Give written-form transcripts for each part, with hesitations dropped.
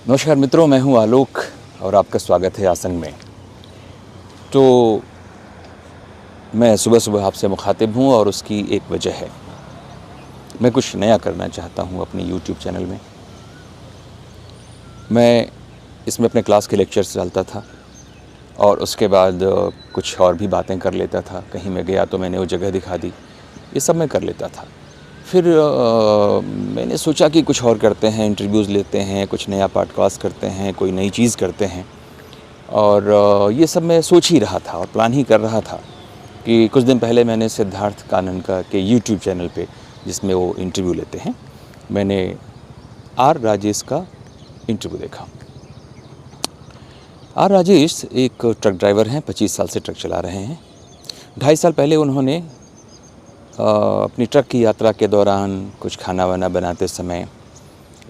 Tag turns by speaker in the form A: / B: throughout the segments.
A: नमस्कार मित्रों, मैं हूं आलोक और आपका स्वागत है आसन में। तो मैं सुबह सुबह आपसे मुखातिब हूं और उसकी एक वजह है। मैं कुछ नया करना चाहता हूं अपने YouTube चैनल में। मैं इसमें अपने क्लास के लेक्चर्स डालता था और उसके बाद कुछ और भी बातें कर लेता था। कहीं मैं गया तो मैंने वो जगह दिखा दी, ये सब मैं कर लेता था। फिर मैंने सोचा कि कुछ और करते हैं, इंटरव्यूज़ लेते हैं, कुछ नया पॉडकास्ट करते हैं, कोई नई चीज़ करते हैं। और ये सब मैं सोच ही रहा था और प्लान ही कर रहा था कि कुछ दिन पहले मैंने सिद्धार्थ कानन का के YouTube चैनल पे, जिसमें वो इंटरव्यू लेते हैं, मैंने आर राजेश का इंटरव्यू देखा। आर राजेश एक ट्रक ड्राइवर हैं, 25 साल से ट्रक चला रहे हैं। 2.5 साल पहले उन्होंने अपनी ट्रक की यात्रा के दौरान कुछ खाना वाना बनाते समय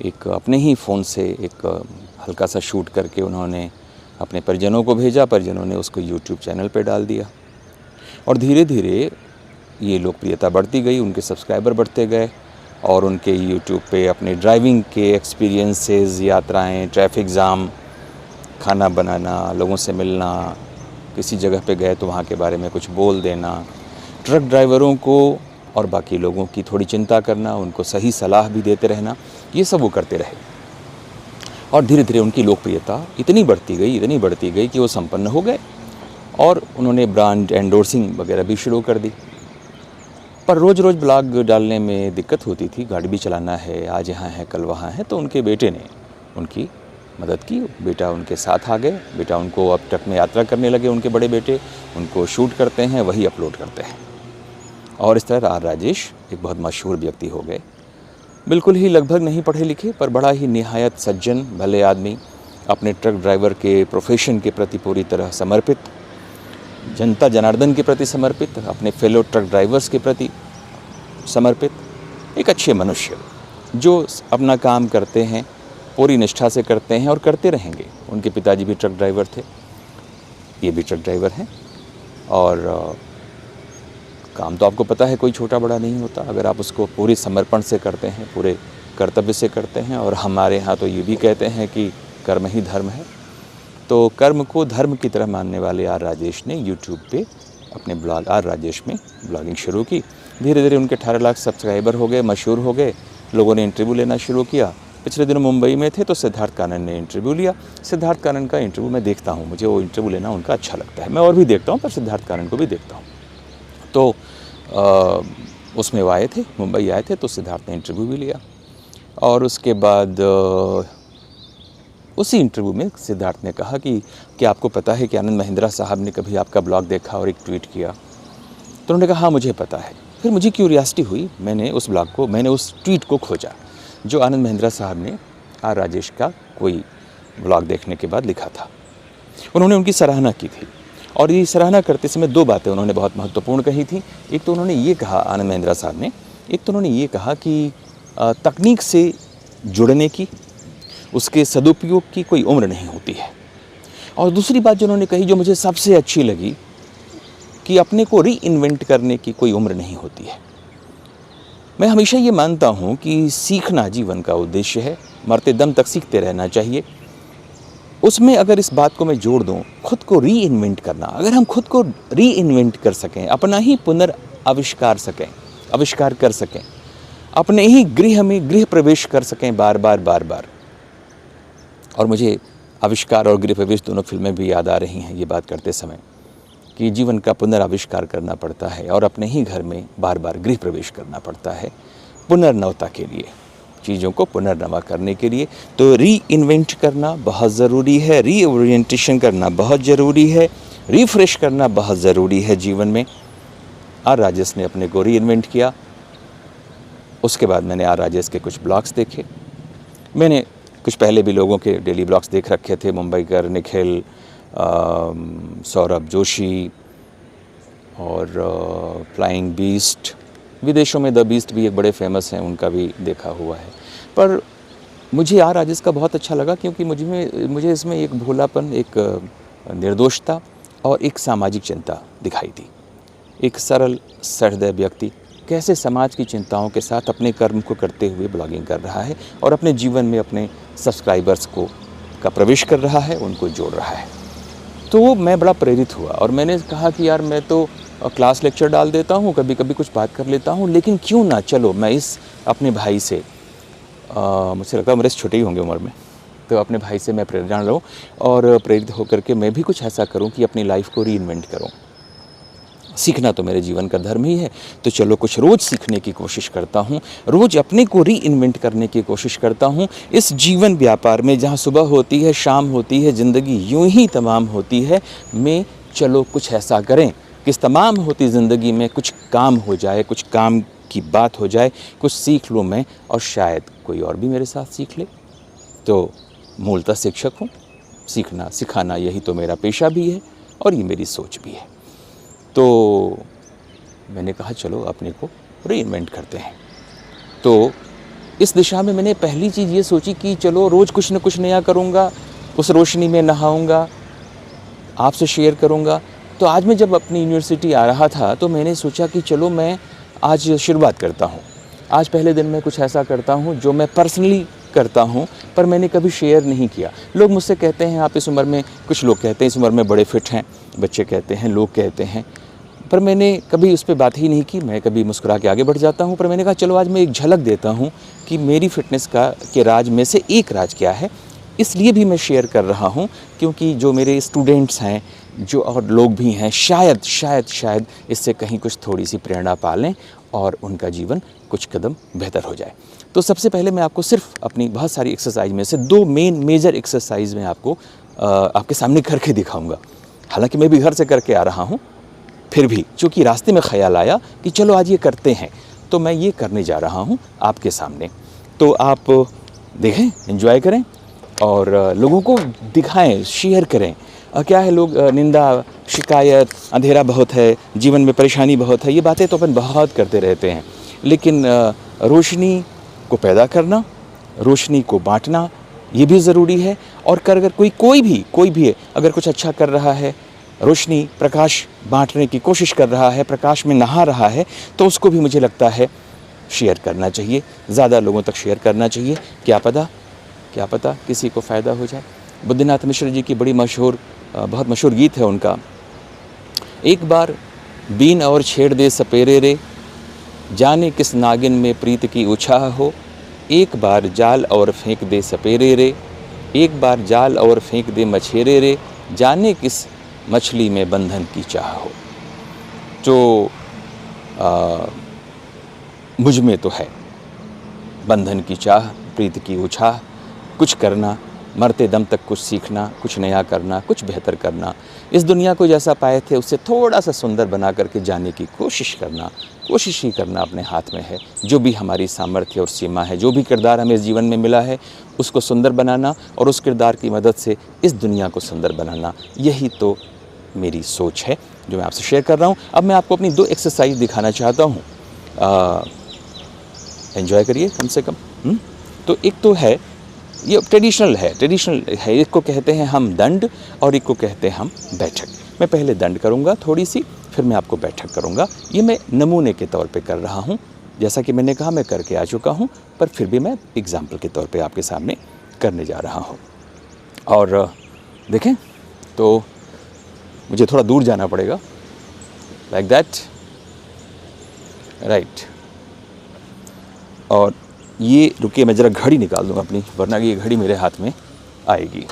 A: एक अपने ही फ़ोन से एक हल्का सा शूट करके उन्होंने अपने परिजनों को भेजा। परिजनों ने उसको YouTube चैनल पे डाल दिया और धीरे धीरे ये लोकप्रियता बढ़ती गई, उनके सब्सक्राइबर बढ़ते गए और उनके YouTube पे अपने ड्राइविंग के एक्सपीरियंसेस, यात्राएं, ट्रैफिक जाम, खाना बनाना, लोगों से मिलना, किसी जगह पे गए तो वहाँ के बारे में कुछ बोल देना, ट्रक ड्राइवरों को और बाकी लोगों की थोड़ी चिंता करना, उनको सही सलाह भी देते रहना, ये सब वो करते रहे। और धीरे धीरे उनकी लोकप्रियता इतनी बढ़ती गई कि वो संपन्न हो गए और उन्होंने ब्रांड एंडोर्सिंग वगैरह भी शुरू कर दी। पर रोज़ रोज़ ब्लॉग डालने में दिक्कत होती थी, गाड़ी भी चलाना है, आज यहाँ है कल वहाँ है। तो उनके बेटे ने उनकी मदद की, बेटा उनके साथ आ गए। बेटा उनको अब ट्रक में यात्रा करने लगे, उनके बड़े बेटे उनको शूट करते हैं, वही अपलोड करते हैं। और इस तरह आर राजेश एक बहुत मशहूर व्यक्ति हो गए। बिल्कुल ही लगभग नहीं पढ़े लिखे पर बड़ा ही निहायत सज्जन भले आदमी, अपने ट्रक ड्राइवर के प्रोफेशन के प्रति पूरी तरह समर्पित, जनता जनार्दन के प्रति समर्पित, अपने फेलो ट्रक ड्राइवर्स के प्रति समर्पित, एक अच्छे मनुष्य जो अपना काम करते हैं, पूरी निष्ठा से करते हैं और करते रहेंगे। उनके पिताजी भी ट्रक ड्राइवर थे, ये भी ट्रक ड्राइवर हैं। और काम तो आपको पता है कोई छोटा बड़ा नहीं होता, अगर आप उसको पूरे समर्पण से करते हैं, पूरे कर्तव्य से करते हैं। और हमारे यहाँ तो ये भी कहते हैं कि कर्म ही धर्म है। तो कर्म को धर्म की तरह मानने वाले आर राजेश ने YouTube पे अपने ब्लॉग आर राजेश में ब्लॉगिंग शुरू की। धीरे धीरे उनके 18 लाख सब्सक्राइबर हो गए, मशहूर हो गए, लोगों ने इंटरव्यू लेना शुरू किया। पिछले दिनों मुंबई में थे तो सिद्धार्थ कानन ने इंटरव्यू लिया। सिद्धार्थ कानन का इंटरव्यू मैं देखता हूँ, मुझे वो इंटरव्यू लेना उनका अच्छा लगता है। मैं और भी देखता हूँ पर सिद्धार्थ कानन को भी देखता हूँ। तो उसमें वो आए थे, मुंबई आए थे, तो सिद्धार्थ ने इंटरव्यू भी लिया। और उसके बाद उसी इंटरव्यू में सिद्धार्थ ने कहा कि क्या आपको पता है कि आनंद महिंद्रा साहब ने कभी आपका ब्लॉग देखा और एक ट्वीट किया? तो उन्होंने कहा हाँ मुझे पता है। फिर मुझे क्यूरियासिटी हुई, मैंने उस ट्वीट को खोजा जो आनंद महिंद्रा साहब ने आर राजेश का कोई ब्लॉग देखने के बाद लिखा था। उन्होंने उनकी सराहना की थी और ये सराहना करते समय 2 बातें उन्होंने बहुत महत्वपूर्ण कही थी। एक तो उन्होंने ये कहा, आनंद महिंद्रा साहब ने, एक तो उन्होंने ये कहा कि तकनीक से जुड़ने की, उसके सदुपयोग की कोई उम्र नहीं होती है। और दूसरी बात जो उन्होंने कही, जो मुझे सबसे अच्छी लगी, कि अपने को रीइन्वेंट करने की कोई उम्र नहीं होती है। मैं हमेशा ये मानता हूँ कि सीखना जीवन का उद्देश्य है, मरते दम तक सीखते रहना चाहिए। उसमें अगर इस बात को मैं जोड़ दूँ, खुद को रीइन्वेंट करना, अगर हम खुद को रीइन्वेंट कर सकें, अपना ही आविष्कार कर सकें, अपने ही गृह में गृह प्रवेश कर सकें बार बार। और मुझे आविष्कार और गृह प्रवेश दोनों फिल्में भी याद आ रही हैं ये बात करते समय, कि जीवन का पुनराविष्कार करना पड़ता है और अपने ही घर में बार बार गृह प्रवेश करना पड़ता है पुनर्नवता के लिए, चीज़ों को पुनर्नवा करने के लिए। तो रीइन्वेंट करना बहुत ज़रूरी है, रीओरिएंटेशन करना बहुत ज़रूरी है, रिफ्रेश करना बहुत ज़रूरी है जीवन में। आर राजेश ने अपने को रीइन्वेंट किया। उसके बाद मैंने आर राजेश के कुछ ब्लॉग्स देखे। मैंने कुछ पहले भी लोगों के डेली ब्लॉग्स देख रखे थे, मुंबईकर, निखिल, सौरभ जोशी और फ्लाइंग बीस्ट। विदेशों में द बीस्ट भी एक बड़े फेमस हैं, उनका भी देखा हुआ है। पर मुझे आर राजेश का बहुत अच्छा लगा क्योंकि मुझे इसमें एक भोलापन, एक निर्दोषता और एक सामाजिक चिंता दिखाई दी। एक सरल सहृदय व्यक्ति कैसे समाज की चिंताओं के साथ अपने कर्म को करते हुए ब्लॉगिंग कर रहा है और अपने जीवन में अपने सब्सक्राइबर्स को का प्रवेश कर रहा है, उनको जोड़ रहा है। तो मैं बड़ा प्रेरित हुआ और मैंने कहा कि यार मैं तो क्लास लेक्चर डाल देता हूँ, कभी कभी कुछ बात कर लेता हूँ, लेकिन क्यों ना चलो मैं इस अपने भाई से, मुझे लगता है मेरे से छोटे ही होंगे उम्र में, तो अपने भाई से मैं प्रेरणा लूँ और प्रेरित होकर के मैं भी कुछ ऐसा करूँ कि अपनी लाइफ को रीइन्वेंट करूँ। सीखना तो मेरे जीवन का धर्म ही है, तो चलो कुछ रोज़ सीखने की कोशिश करता हूँ, रोज़ अपने को री इन्वेंट करने की कोशिश करता हूँ। इस जीवन व्यापार में जहाँ सुबह होती है, शाम होती है, ज़िंदगी यूं ही तमाम होती है, मैं चलो कुछ ऐसा करें कि इस तमाम होती ज़िंदगी में कुछ काम हो जाए, कुछ काम की बात हो जाए, कुछ सीख लूँ मैं और शायद कोई और भी मेरे साथ सीख ले। तो मूलतः शिक्षक हूँ, सीखना सिखाना यही तो मेरा पेशा भी है और ये मेरी सोच भी है। तो मैंने कहा चलो अपने को रीइन्वेंट करते हैं। तो इस दिशा में मैंने पहली चीज़ ये सोची कि चलो रोज़ कुछ न कुछ नया करूँगा, उस रोशनी में नहाऊँगा, आपसे शेयर करूँगा। तो आज मैं जब अपनी यूनिवर्सिटी आ रहा था तो मैंने सोचा कि चलो मैं आज शुरुआत करता हूँ। आज पहले दिन मैं कुछ ऐसा करता हूँ जो मैं पर्सनली करता हूँ पर मैंने कभी शेयर नहीं किया। लोग मुझसे कहते हैं आप इस उम्र में, कुछ लोग कहते हैं इस उम्र में बड़े फिट हैं, बच्चे कहते हैं, लोग कहते हैं, पर मैंने कभी उस पर बात ही नहीं की। मैं कभी मुस्कुरा के आगे बढ़ जाता हूँ। पर मैंने कहा चलो आज मैं एक झलक देता हूँ कि मेरी फिटनेस के राज में से एक राज क्या है। इसलिए भी मैं शेयर कर रहा हूँ क्योंकि जो मेरे स्टूडेंट्स हैं, जो और लोग भी हैं, शायद इससे कहीं कुछ थोड़ी सी प्रेरणा पा लें और उनका जीवन कुछ कदम बेहतर हो जाए। तो सबसे पहले मैं आपको सिर्फ अपनी बहुत सारी एक्सरसाइज में से 2 मेजर एक्सरसाइज में आपको आपके सामने करके दिखाऊंगा। हालांकि मैं भी घर से करके आ रहा हूँ, फिर भी चूँकि रास्ते में ख्याल आया कि चलो आज ये करते हैं, तो मैं ये करने जा रहा हूँ आपके सामने। तो आप देखें, एंजॉय करें और लोगों को दिखाएं, शेयर करें। क्या है, लोग निंदा, शिकायत, अंधेरा बहुत है, जीवन में परेशानी बहुत है, ये बातें तो अपन बहुत करते रहते हैं, लेकिन रोशनी को पैदा करना, रोशनी को बांटना, ये भी ज़रूरी है। और अगर कोई भी है, अगर कुछ अच्छा कर रहा है, रोशनी प्रकाश बांटने की कोशिश कर रहा है, प्रकाश में नहा रहा है, तो उसको भी मुझे लगता है शेयर करना चाहिए, ज़्यादा लोगों तक शेयर करना चाहिए। क्या पता किसी को फ़ायदा हो जाए। बुद्धनाथ मिश्र जी की बहुत मशहूर गीत है उनका, एक बार बीन और छेड़ दे सपेरे रे, जाने किस नागिन में प्रीत की उछाह हो, एक बार जाल और फेंक दे सपेरे रे, एक बार जाल और फेंक दे मछेरे रे, जाने किस मछली में बंधन की चाह हो। जो मुझ में तो है बंधन की चाह, प्रीत की उछाह, कुछ करना, मरते दम तक कुछ सीखना, कुछ नया करना, कुछ बेहतर करना, इस दुनिया को जैसा पाए थे उससे थोड़ा सा सुंदर बना करके जाने की कोशिश ही करना अपने हाथ में है। जो भी हमारी सामर्थ्य और सीमा है, जो भी किरदार हमें इस जीवन में मिला है, उसको सुंदर बनाना और उस किरदार की मदद से इस दुनिया को सुंदर बनाना, यही तो मेरी सोच है जो मैं आपसे शेयर कर रहा हूँ। अब मैं आपको अपनी 2 एक्सरसाइज दिखाना चाहता हूँ, एंजॉय करिए कम से कम। तो एक तो है, ये ट्रेडिशनल है, एक को कहते हैं हम दंड और एक को कहते हैं हम बैठक। मैं पहले दंड करूँगा थोड़ी सी, फिर मैं आपको बैठक करूँगा। ये मैं नमूने के तौर पे कर रहा हूँ, जैसा कि मैंने कहा मैं करके आ चुका हूँ, पर फिर भी मैं एग्जाम्पल के तौर पे आपके सामने करने जा रहा हूँ। और देखें, तो मुझे थोड़ा दूर जाना पड़ेगा, लाइक दैट, राइट। और ये रुकिए, मैं ज़रा घड़ी निकाल दूँगा अपनी, वरना ये घड़ी मेरे हाथ में आएगी।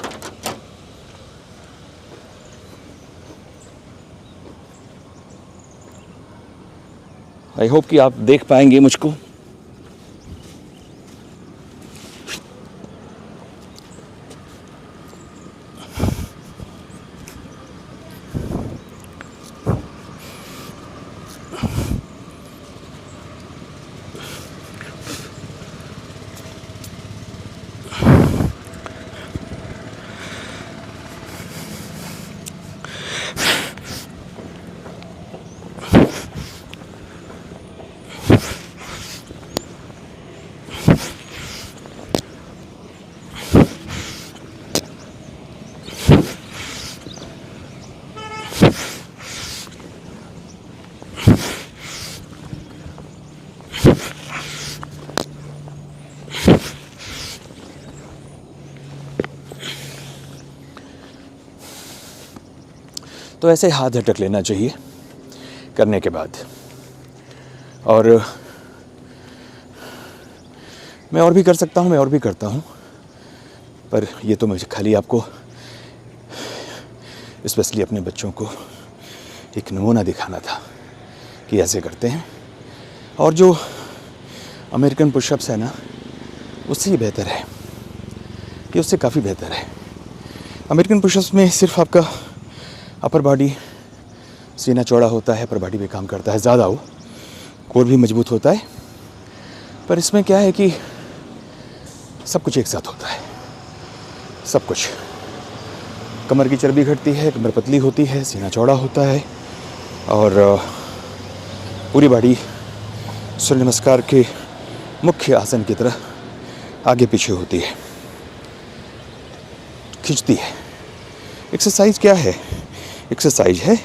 A: आई होप कि आप देख पाएंगे मुझको। तो ऐसे हाथ झटक लेना चाहिए करने के बाद। और मैं और भी कर सकता हूँ, मैं और भी करता हूँ, पर ये तो मुझे खाली आपको स्पेशली अपने बच्चों को एक नमूना दिखाना था कि ऐसे करते हैं। और जो अमेरिकन पुशअप्स है ना, उससे ये बेहतर है, ये उससे काफ़ी बेहतर है। अमेरिकन पुशअप्स में सिर्फ आपका अपर बॉडी, सीना चौड़ा होता है, अपर बॉडी पे काम करता है ज़्यादा, वो कोर भी मजबूत होता है। पर इसमें क्या है कि सब कुछ एक साथ होता है, सब कुछ। कमर की चर्बी घटती है, कमर पतली होती है, सीना चौड़ा होता है, और पूरी बॉडी सूर्य नमस्कार के मुख्य आसन की तरह आगे पीछे होती है, खिंचती है। एक्सरसाइज क्या है? एक्सरसाइज है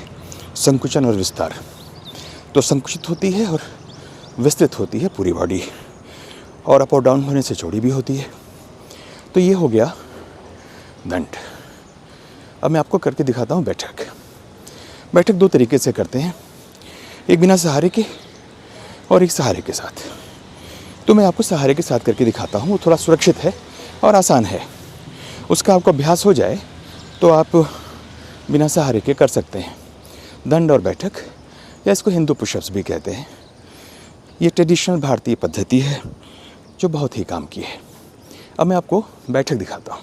A: संकुचन और विस्तार। तो संकुचित होती है और विस्तृत होती है पूरी बॉडी, और अप और डाउन होने से चौड़ी भी होती है। तो ये हो गया दंड। अब मैं आपको करके दिखाता हूँ बैठक। बैठक दो तरीके से करते हैं, एक बिना सहारे के और एक सहारे के साथ। तो मैं आपको सहारे के साथ करके दिखाता हूँ, वो थोड़ा सुरक्षित है और आसान है। उसका आपको अभ्यास हो जाए तो आप बिना सहारे के कर सकते हैं। दंड और बैठक, या इसको हिंदू पुशअप्स भी कहते हैं। ये ट्रेडिशनल भारतीय पद्धति है जो बहुत ही काम की है। अब मैं आपको बैठक दिखाता हूँ।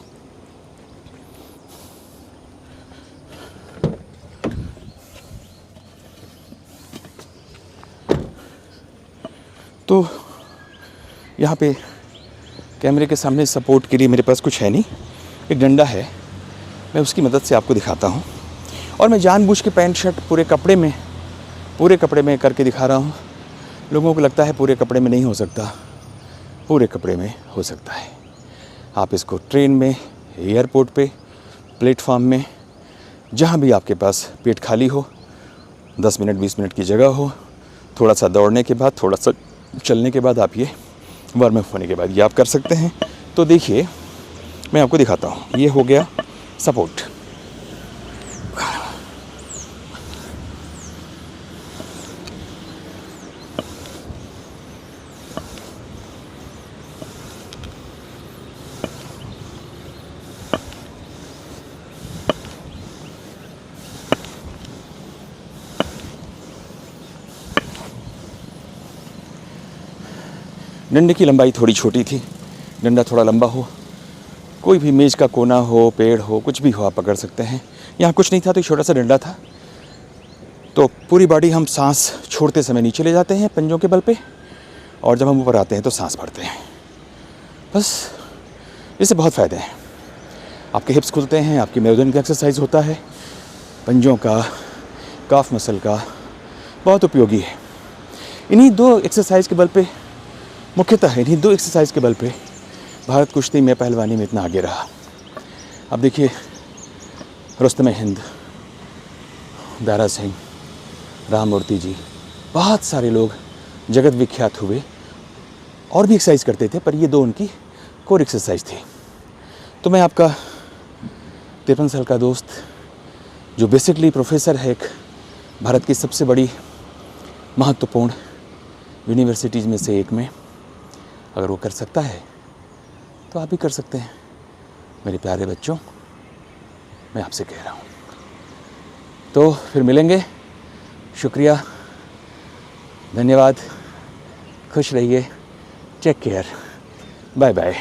A: तो यहाँ पे कैमरे के सामने सपोर्ट के लिए मेरे पास कुछ है नहीं, एक डंडा है, मैं उसकी मदद से आपको दिखाता हूँ। और मैं जानबूझ के पैंट शर्ट पूरे कपड़े में करके दिखा रहा हूँ। लोगों को लगता है पूरे कपड़े में नहीं हो सकता, पूरे कपड़े में हो सकता है। आप इसको ट्रेन में, एयरपोर्ट पे, प्लेटफॉर्म में, जहाँ भी आपके पास पेट खाली हो, 10 मिनट 20 मिनट की जगह हो, थोड़ा सा दौड़ने के बाद, थोड़ा सा चलने के बाद, आप ये वार्म अप होने के बाद ये आप कर सकते हैं। तो देखिए मैं आपको दिखाता हूँ। ये हो गया सपोर्ट। डंडे की लंबाई थोड़ी छोटी थी, डंडा थोड़ा लंबा हो, कोई भी मेज़ का कोना हो, पेड़ हो, कुछ भी हो, आप पकड़ सकते हैं। यहाँ कुछ नहीं था तो एक छोटा सा डंडा था। तो पूरी बॉडी हम सांस छोड़ते समय नीचे ले जाते हैं पंजों के बल पे, और जब हम ऊपर आते हैं तो सांस भरते हैं। बस इससे बहुत फ़ायदे हैं। आपके हिप्स खुलते हैं, आपकी मेरुदंड का एक्सरसाइज होता है, पंजों का, काफ मसल का, बहुत उपयोगी है। इन्हीं दो एक्सरसाइज के बल पे, मुख्यतः इन्हीं दो एक्सरसाइज के बल पे भारत कुश्ती में, पहलवानी में इतना आगे रहा। अब देखिए रुस्तम हिंद, दारा सिंह, राम मूर्ति जी, बहुत सारे लोग जगत विख्यात हुए और भी एक्सरसाइज करते थे, पर ये दो उनकी कोर एक्सरसाइज थी। तो मैं आपका 53 साल का दोस्त, जो बेसिकली प्रोफेसर है एक भारत की सबसे बड़ी महत्वपूर्ण यूनिवर्सिटीज़ में से एक में, अगर वो कर सकता है तो आप भी कर सकते हैं। मेरे प्यारे बच्चों, मैं आपसे कह रहा हूँ। तो फिर मिलेंगे। शुक्रिया, धन्यवाद, खुश रहिए, टेक केयर, बाय बाय।